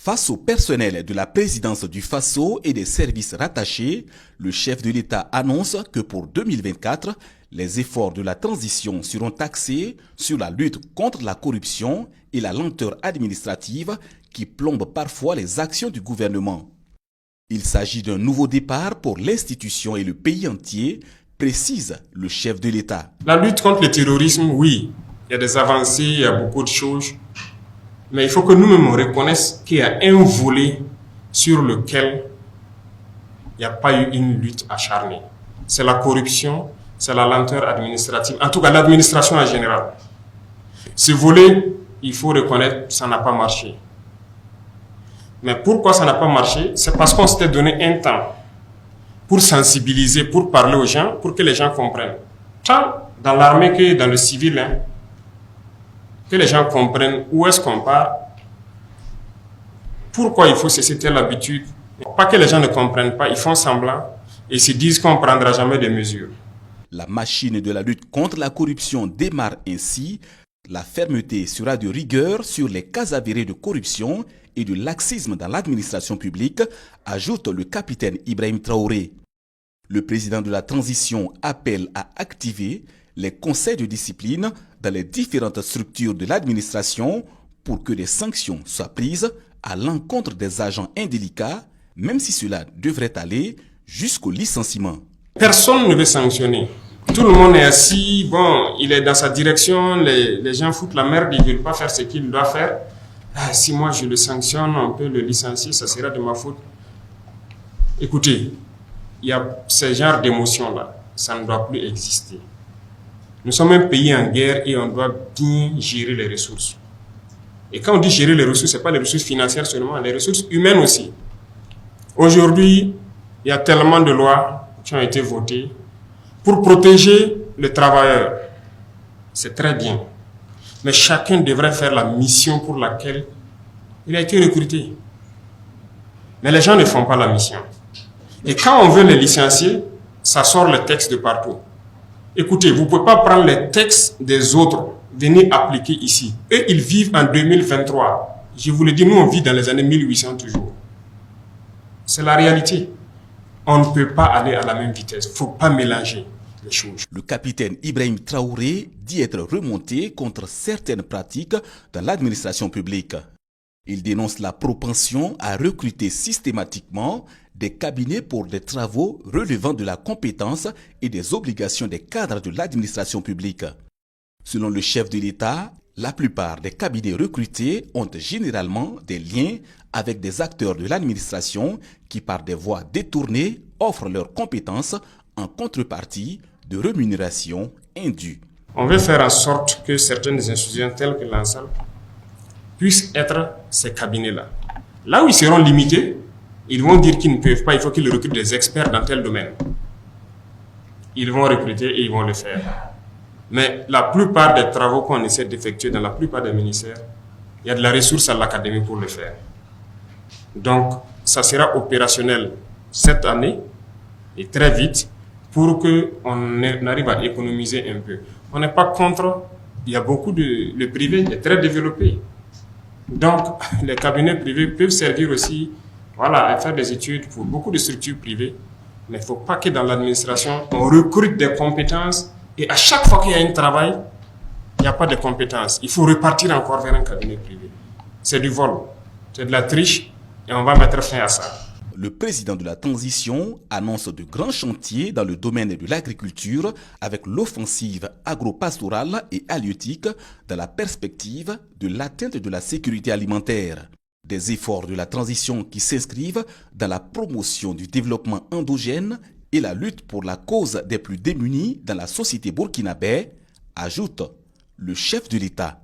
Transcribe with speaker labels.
Speaker 1: Face au personnel de la présidence du Faso et des services rattachés, le chef de l'État annonce que pour 2024, les efforts de la transition seront axés sur la lutte contre la corruption et la lenteur administrative qui plombe parfois les actions du gouvernement. Il s'agit d'un nouveau départ pour l'institution et le pays entier, précise le chef de l'État.
Speaker 2: La lutte contre le terrorisme, oui, il y a des avancées, il y a beaucoup de choses. Mais il faut que nous-mêmes on reconnaisse qu'il y a un volet sur lequel il n'y a pas eu une lutte acharnée. C'est la corruption, c'est la lenteur administrative, en tout cas l'administration en général. Ce volet, il faut reconnaître, ça n'a pas marché. Mais pourquoi ça n'a pas marché? C'est parce qu'on s'était donné un temps pour sensibiliser, pour parler aux gens, pour que les gens comprennent. Tant dans l'armée que dans le civil, que les gens comprennent où est-ce qu'on part, pourquoi il faut cesser telle habitude. Pas que les gens ne comprennent pas, ils font semblant et se disent qu'on ne prendra jamais de mesures.
Speaker 1: La machine de la lutte contre la corruption démarre ainsi. La fermeté sera de rigueur sur les cas avérés de corruption et de laxisme dans l'administration publique, ajoute le capitaine Ibrahim Traoré. Le président de la transition appelle à activer les conseils de discipline dans les différentes structures de l'administration pour que des sanctions soient prises à l'encontre des agents indélicats, même si cela devrait aller jusqu'au licenciement.
Speaker 2: Personne ne veut sanctionner. Tout le monde est assis, bon, il est dans sa direction, les gens foutent la merde, ils ne veulent pas faire ce qu'il doit faire. Ah, si moi je le sanctionne, on peut le licencier, ça sera de ma faute. Écoutez, il y a ce genre d'émotion-là, ça ne doit plus exister. Nous sommes un pays en guerre et on doit bien gérer les ressources. Et quand on dit gérer les ressources, ce n'est pas les ressources financières seulement, les ressources humaines aussi. Aujourd'hui, il y a tellement de lois qui ont été votées pour protéger le travailleur. C'est très bien. Mais chacun devrait faire la mission pour laquelle il a été recruté. Mais les gens ne font pas la mission. Et quand on veut les licencier, ça sort le texte de partout. Écoutez, vous ne pouvez pas prendre les textes des autres, venir appliquer ici. Eux, ils vivent en 2023. Je vous le dis, nous, on vit dans les années 1800 toujours. C'est la réalité. On ne peut pas aller à la même vitesse. Il ne faut pas mélanger les choses.
Speaker 1: Le capitaine Ibrahim Traoré dit être remonté contre certaines pratiques dans l'administration publique. Il dénonce la propension à recruter systématiquement des cabinets pour des travaux relevant de la compétence et des obligations des cadres de l'administration publique. Selon le chef de l'État, la plupart des cabinets recrutés ont généralement des liens avec des acteurs de l'administration qui, par des voies détournées, offrent leurs compétences en contrepartie de rémunération indue.
Speaker 2: On veut faire en sorte que certaines institutions telles que l'ANSAL puissent être ces cabinets-là. Là où ils seront limités, ils vont dire qu'ils ne peuvent pas, il faut qu'ils recrutent des experts dans tel domaine. Ils vont recruter et ils vont le faire. Mais la plupart des travaux qu'on essaie d'effectuer dans la plupart des ministères, il y a de la ressource à l'académie pour le faire. Donc, ça sera opérationnel cette année et très vite pour qu'on arrive à économiser un peu. On n'est pas contre, il y a beaucoup de... Le privé est très développé. Donc, les cabinets privés peuvent servir aussi à faire des études pour beaucoup de structures privées. Mais il ne faut pas que dans l'administration, on recrute des compétences et à chaque fois qu'il y a un travail, il n'y a pas de compétences. Il faut repartir encore vers un cabinet privé. C'est du vol, c'est de la triche et on va mettre fin à ça.
Speaker 1: Le président de la transition annonce de grands chantiers dans le domaine de l'agriculture avec l'offensive agro-pastorale et halieutique dans la perspective de l'atteinte de la sécurité alimentaire. Des efforts de la transition qui s'inscrivent dans la promotion du développement endogène et la lutte pour la cause des plus démunis dans la société burkinabé, ajoute le chef de l'État.